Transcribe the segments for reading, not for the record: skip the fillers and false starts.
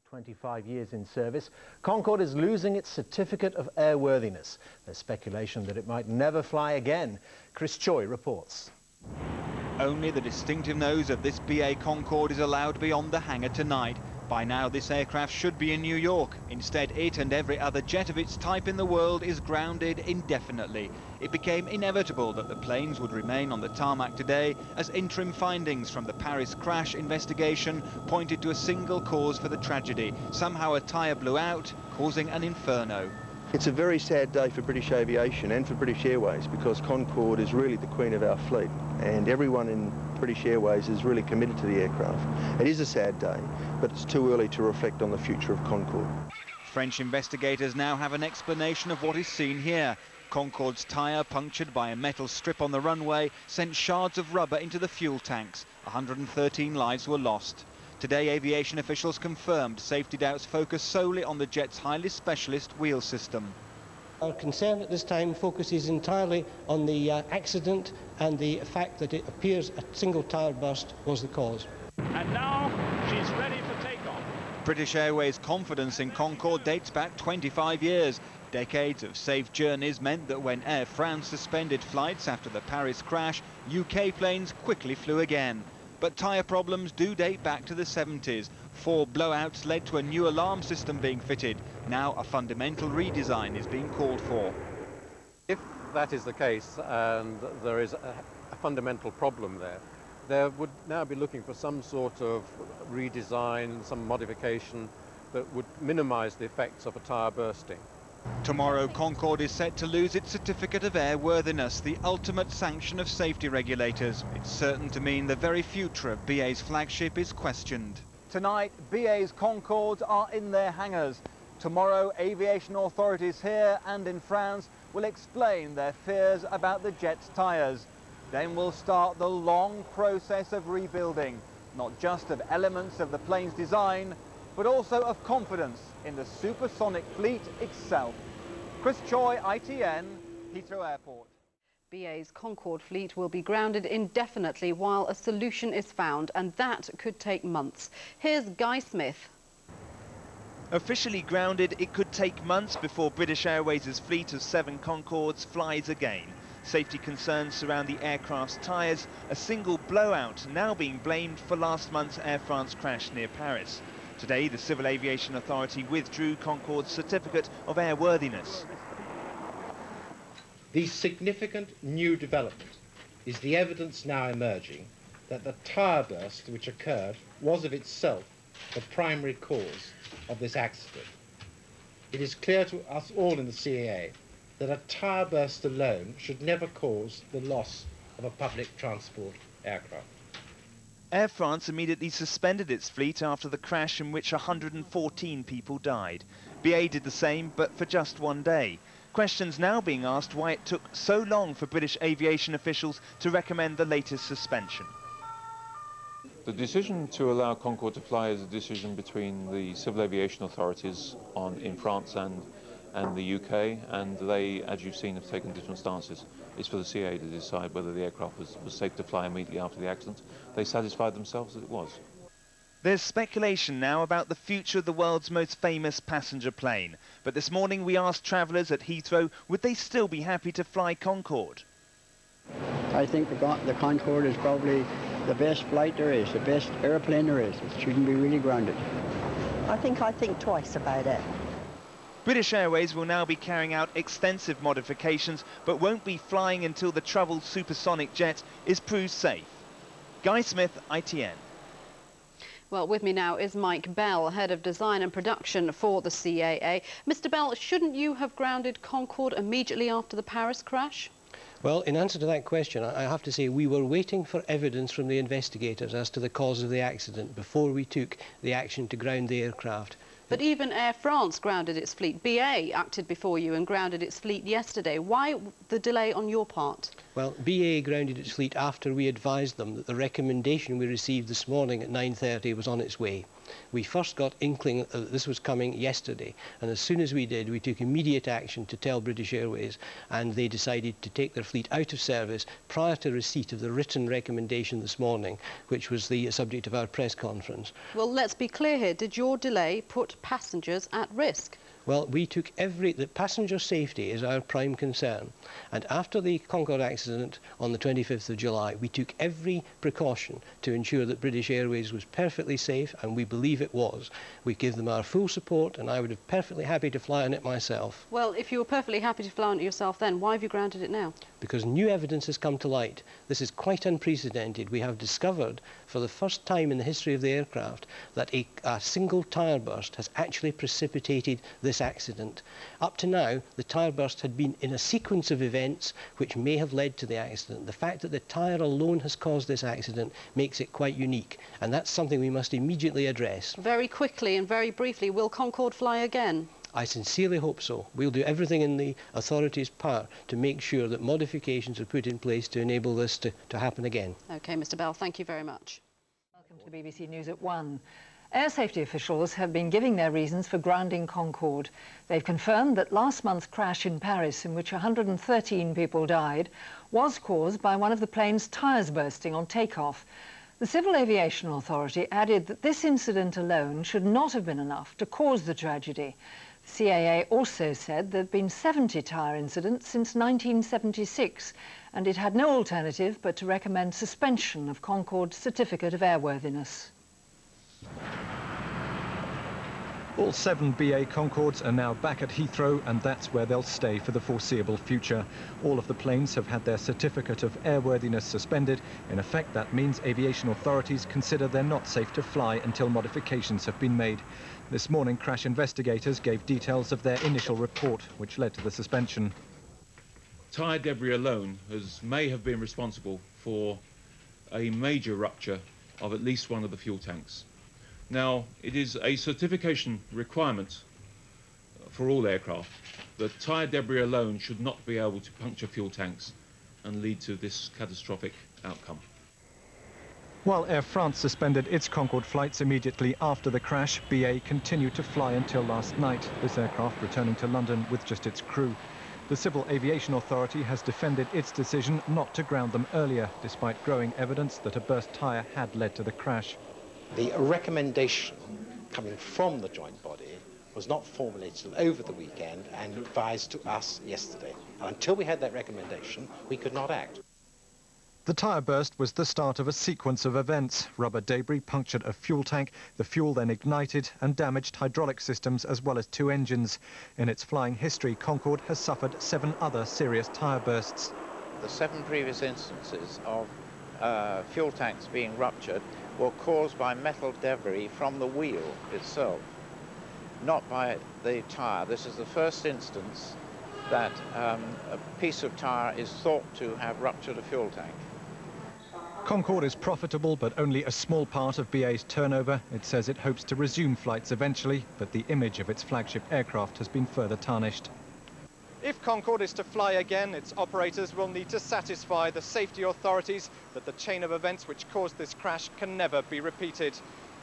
25 years in service, Concorde is losing its certificate of airworthiness. There's speculation that it might never fly again. Chris Choi reports. Only the distinctive nose of this BA Concorde is allowed beyond the hangar tonight. By now this aircraft should be in New York. Instead, it and every other jet of its type in the world is grounded indefinitely. It became inevitable that the planes would remain on the tarmac today as interim findings from the Paris crash investigation pointed to a single cause for the tragedy. Somehow a tyre blew out, causing an inferno. It's a very sad day for British aviation and for British Airways because Concorde is really the queen of our fleet and everyone in British Airways is really committed to the aircraft. It is a sad day, but it's too early to reflect on the future of Concorde. French investigators now have an explanation of what is seen here. Concorde's tyre, punctured by a metal strip on the runway, sent shards of rubber into the fuel tanks. 113 lives were lost. Today, aviation officials confirmed safety doubts focus solely on the jet's highly specialist wheel system. Our concern at this time focuses entirely on the accident and the fact that it appears a single tyre burst was the cause. And now she's ready for takeoff. British Airways' confidence in Concorde dates back 25 years. Decades of safe journeys meant that when Air France suspended flights after the Paris crash, UK planes quickly flew again. But tyre problems do date back to the 70s. 4 blowouts led to a new alarm system being fitted. Now a fundamental redesign is being called for. If that is the case and there is a fundamental problem there, there would now be looking for some sort of redesign, some modification that would minimise the effects of a tyre bursting. Tomorrow, Concorde is set to lose its certificate of airworthiness, the ultimate sanction of safety regulators. It's certain to mean the very future of BA's flagship is questioned. Tonight, BA's Concordes are in their hangars. Tomorrow, aviation authorities here and in France will explain their fears about the jet's tyres. Then will start the long process of rebuilding, not just of elements of the plane's design, but also of confidence in the supersonic fleet itself. Chris Choi, ITN, Heathrow Airport. BA's Concorde fleet will be grounded indefinitely while a solution is found, and that could take months. Here's Guy Smith. Officially grounded, it could take months before British Airways' fleet of 7 Concordes flies again. Safety concerns surround the aircraft's tyres, a single blowout now being blamed for last month's Air France crash near Paris. Today, the Civil Aviation Authority withdrew Concorde's certificate of airworthiness. The significant new development is the evidence now emerging that the tyre burst which occurred was of itself the primary cause of this accident. It is clear to us all in the CAA that a tyre burst alone should never cause the loss of a public transport aircraft. Air France immediately suspended its fleet after the crash in which 114 people died. BA did the same, but for just one day. Questions now being asked why it took so long for British aviation officials to recommend the latest suspension. The decision to allow Concorde to fly is a decision between the civil aviation authorities in France and the UK, and they, as you've seen, have taken different stances. It's for the CAA to decide whether the aircraft was safe to fly immediately after the accident. They satisfied themselves that it was. There's speculation now about the future of the world's most famous passenger plane. But this morning we asked travellers at Heathrow, would they still be happy to fly Concorde? I think the Concorde is probably the best flight there is, the best airplane there is. It shouldn't be really grounded. I think twice about it. British Airways will now be carrying out extensive modifications, but won't be flying until the troubled supersonic jet is proved safe. Guy Smith, ITN. Well, with me now is Mike Bell, Head of Design and Production for the CAA. Mr. Bell, shouldn't you have grounded Concorde immediately after the Paris crash? Well, in answer to that question, I have to say we were waiting for evidence from the investigators as to the cause of the accident before we took the action to ground the aircraft. But even Air France grounded its fleet. BA acted before you and grounded its fleet yesterday. Why the delay on your part? Well, BA grounded its fleet after we advised them that the recommendation we received this morning at 9:30 was on its way. We first got inkling that this was coming yesterday, and as soon as we did, we took immediate action to tell British Airways, and they decided to take their fleet out of service prior to receipt of the written recommendation this morning, which was the subject of our press conference. Well, let's be clear here. Did your delay put passengers at risk? Well, we took the passenger safety is our prime concern. And after the Concorde accident on the 25th of July, we took every precaution to ensure that British Airways was perfectly safe, and we believe it was. We give them our full support, and I would have perfectly happy to fly on it myself. Well, if you were perfectly happy to fly on it yourself then, why have you grounded it now? Because new evidence has come to light. This is quite unprecedented. We have discovered for the first time in the history of the aircraft that a single tyre burst has actually precipitated this accident. Up to now, the tyre burst had been in a sequence of events which may have led to the accident. The fact that the tyre alone has caused this accident makes it quite unique, and that's something we must immediately address. Very quickly and very briefly, will Concorde fly again? I sincerely hope so. We'll do everything in the authorities' power to make sure that modifications are put in place to enable this to happen again. OK, Mr Bell, thank you very much. Welcome to BBC News at 1. Air safety officials have been giving their reasons for grounding Concorde. They've confirmed that last month's crash in Paris, in which 113 people died, was caused by one of the plane's tyres bursting on takeoff. The Civil Aviation Authority added that this incident alone should not have been enough to cause the tragedy. The CAA also said there had been 70 tyre incidents since 1976, and it had no alternative but to recommend suspension of Concorde's Certificate of Airworthiness. All 7 BA Concordes are now back at Heathrow, and that's where they'll stay for the foreseeable future. All of the planes have had their Certificate of Airworthiness suspended. In effect, that means aviation authorities consider they're not safe to fly until modifications have been made. This morning, crash investigators gave details of their initial report, which led to the suspension. Tyre debris alone may have been responsible for a major rupture of at least one of the fuel tanks. Now, it is a certification requirement for all aircraft that tyre debris alone should not be able to puncture fuel tanks and lead to this catastrophic outcome. While Air France suspended its Concorde flights immediately after the crash, BA continued to fly until last night, this aircraft returning to London with just its crew. The Civil Aviation Authority has defended its decision not to ground them earlier, despite growing evidence that a burst tyre had led to the crash. The recommendation coming from the joint body was not formulated till over the weekend and advised to us yesterday. And until we had that recommendation, we could not act. The tyre burst was the start of a sequence of events. Rubber debris punctured a fuel tank, the fuel then ignited and damaged hydraulic systems as well as 2 engines. In its flying history, Concorde has suffered 7 other serious tyre bursts. The 7 previous instances of fuel tanks being ruptured were caused by metal debris from the wheel itself, not by the tyre. This is the first instance that a piece of tyre is thought to have ruptured a fuel tank. Concorde is profitable, but only a small part of BA's turnover. It says it hopes to resume flights eventually, but the image of its flagship aircraft has been further tarnished. If Concorde is to fly again, its operators will need to satisfy the safety authorities that the chain of events which caused this crash can never be repeated.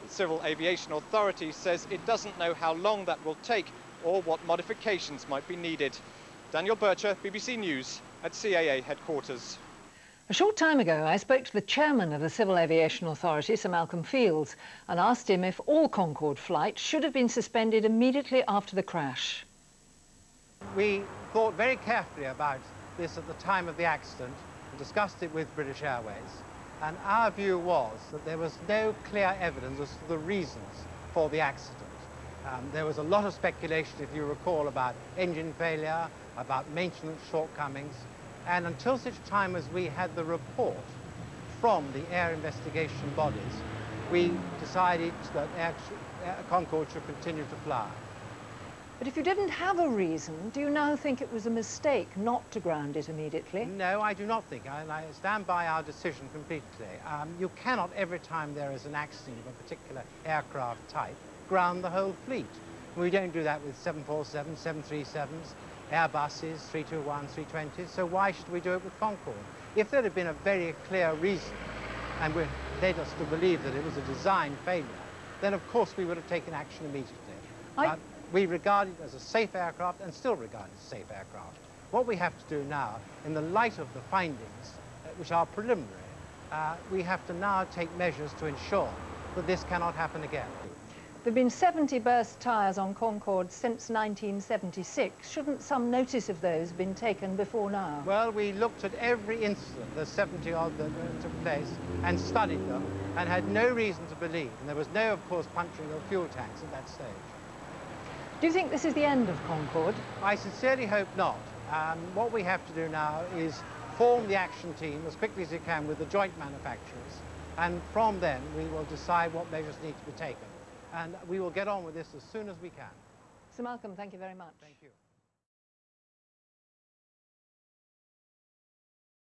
The Civil Aviation Authority says it doesn't know how long that will take or what modifications might be needed. Daniel Bircher, BBC News at CAA headquarters. A short time ago, I spoke to the chairman of the Civil Aviation Authority, Sir Malcolm Fields, and asked him if all Concorde flights should have been suspended immediately after the crash. We thought very carefully about this at the time of the accident and discussed it with British Airways, and our view was that there was no clear evidence as to the reasons for the accident. There was a lot of speculation, if you recall, about engine failure, about maintenance shortcomings, and until such time as we had the report from the air investigation bodies, we decided that Concorde should continue to fly. But if you didn't have a reason, do you now think it was a mistake not to ground it immediately? No, I do not think. I stand by our decision completely. You cannot, every time there is an accident of a particular aircraft type, ground the whole fleet. We don't do that with 747s, 737s, Airbuses, 321s, 320s, so why should we do it with Concorde? If there had been a very clear reason, and led us to believe that it was a design failure, then of course we would have taken action immediately. But we regard it as a safe aircraft and still regard it as a safe aircraft. What we have to do now, in the light of the findings, which are preliminary, we have to now take measures to ensure that this cannot happen again. There have been 70 burst tyres on Concorde since 1976. Shouldn't some notice of those have been taken before now? Well, we looked at every incident, the 70 odd that took place, and studied them, and had no reason to believe. And there was no, of course, puncturing of fuel tanks at that stage. Do you think this is the end of Concorde? I sincerely hope not. What we have to do now is form the action team as quickly as we can with the joint manufacturers, and from then we will decide what measures need to be taken. And we will get on with this as soon as we can. Sir Malcolm, thank you very much. Thank you.